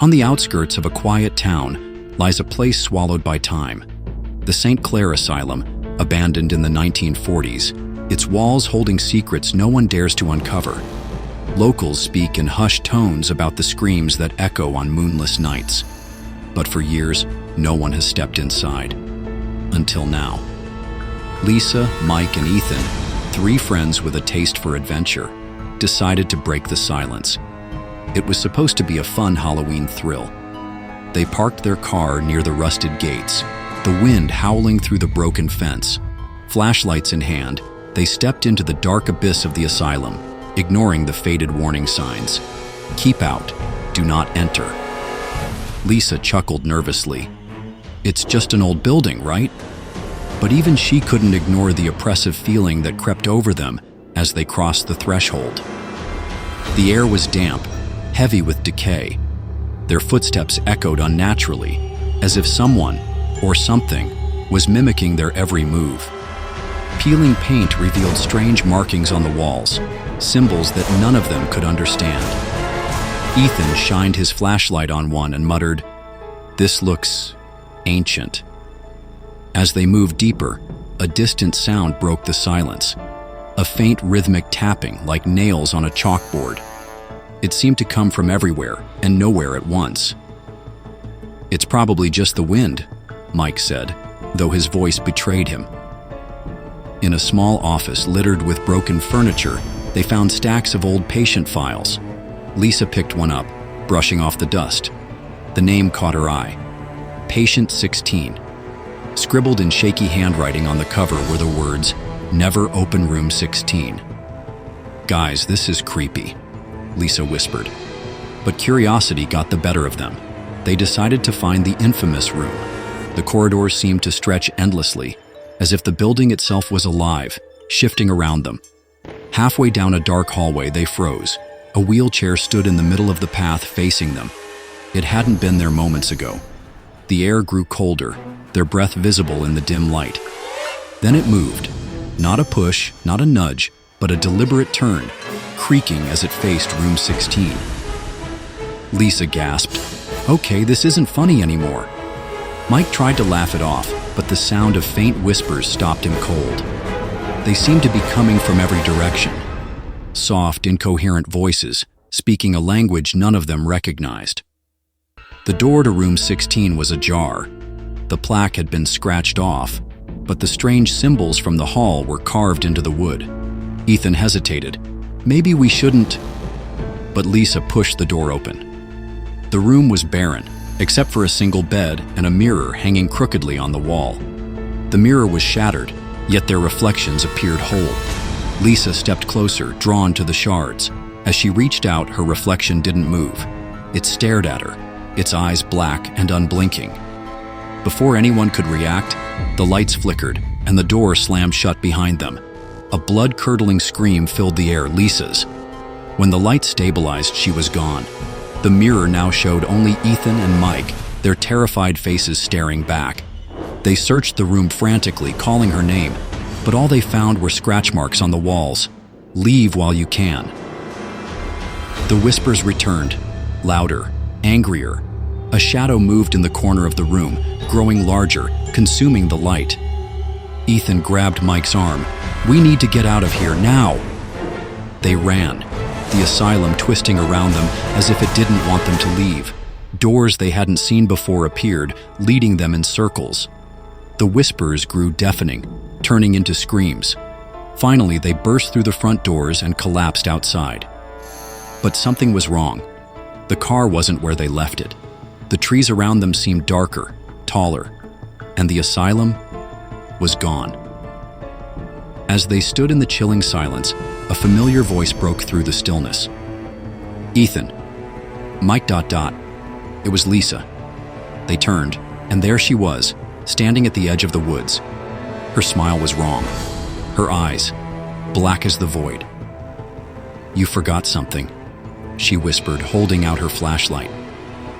On the outskirts of a quiet town lies a place swallowed by time, the St. Clair Asylum, abandoned in the 1940s, its walls holding secrets no one dares to uncover. Locals speak in hushed tones about the screams that echo on moonless nights. But for years, no one has stepped inside. Until now. Lisa, Mike, and Ethan, three friends with a taste for adventure, decided to break the silence. It was supposed to be a fun Halloween thrill. They parked their car near the rusted gates, the wind howling through the broken fence. Flashlights in hand, they stepped into the dark abyss of the asylum, ignoring the faded warning signs. Keep out. Do not enter. Lisa chuckled nervously. It's just an old building, right? But even she couldn't ignore the oppressive feeling that crept over them as they crossed the threshold. The air was damp, heavy with decay. Their footsteps echoed unnaturally, as if someone, or something, was mimicking their every move. Peeling paint revealed strange markings on the walls, symbols that none of them could understand. Ethan shined his flashlight on one and muttered, "This looks ancient." As they moved deeper, a distant sound broke the silence, a faint rhythmic tapping like nails on a chalkboard. It seemed to come from everywhere and nowhere at once. "It's probably just the wind," Mike said, though his voice betrayed him. In a small office littered with broken furniture, they found stacks of old patient files. Lisa picked one up, brushing off the dust. The name caught her eye. Patient 16. Scribbled in shaky handwriting on the cover were the words, "Never open room 16." "Guys, this is creepy," Lisa whispered. But curiosity got the better of them. They decided to find the infamous room. The corridors seemed to stretch endlessly, as if the building itself was alive, shifting around them. Halfway down a dark hallway, they froze. A wheelchair stood in the middle of the path facing them. It hadn't been there moments ago. The air grew colder, their breath visible in the dim light. Then it moved. Not a push, not a nudge, but a deliberate turn, creaking as it faced room 16. Lisa gasped, "Okay, this isn't funny anymore." Mike tried to laugh it off, but the sound of faint whispers stopped him cold. They seemed to be coming from every direction. Soft, incoherent voices, speaking a language none of them recognized. The door to room 16 was ajar. The plaque had been scratched off, but the strange symbols from the hall were carved into the wood. Ethan hesitated. "Maybe we shouldn't..." But Lisa pushed the door open. The room was barren, except for a single bed and a mirror hanging crookedly on the wall. The mirror was shattered, yet their reflections appeared whole. Lisa stepped closer, drawn to the shards. As she reached out, her reflection didn't move. It stared at her, its eyes black and unblinking. Before anyone could react, the lights flickered and the door slammed shut behind them. A blood-curdling scream filled the air, Lisa's. When the light stabilized, she was gone. The mirror now showed only Ethan and Mike, their terrified faces staring back. They searched the room frantically, calling her name, but all they found were scratch marks on the walls. "Leave while you can." The whispers returned, louder, angrier. A shadow moved in the corner of the room, growing larger, consuming the light. Ethan grabbed Mike's arm. "We need to get out of here, now!" They ran, the asylum twisting around them as if it didn't want them to leave. Doors they hadn't seen before appeared, leading them in circles. The whispers grew deafening, turning into screams. Finally, they burst through the front doors and collapsed outside. But something was wrong. The car wasn't where they left it. The trees around them seemed darker, taller, and the asylum was gone. As they stood in the chilling silence, a familiar voice broke through the stillness. "Ethan." Mike ... It was Lisa. They turned, and there she was, standing at the edge of the woods. Her smile was wrong. Her eyes, black as the void. "You forgot something," she whispered, holding out her flashlight.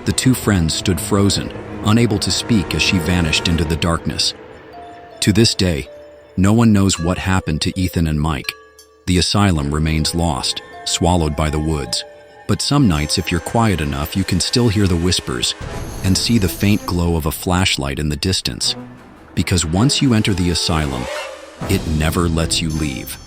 The two friends stood frozen, unable to speak as she vanished into the darkness. To this day, no one knows what happened to Ethan and Mike. The asylum remains lost, swallowed by the woods. But some nights, if you're quiet enough, you can still hear the whispers and see the faint glow of a flashlight in the distance. Because once you enter the asylum, it never lets you leave.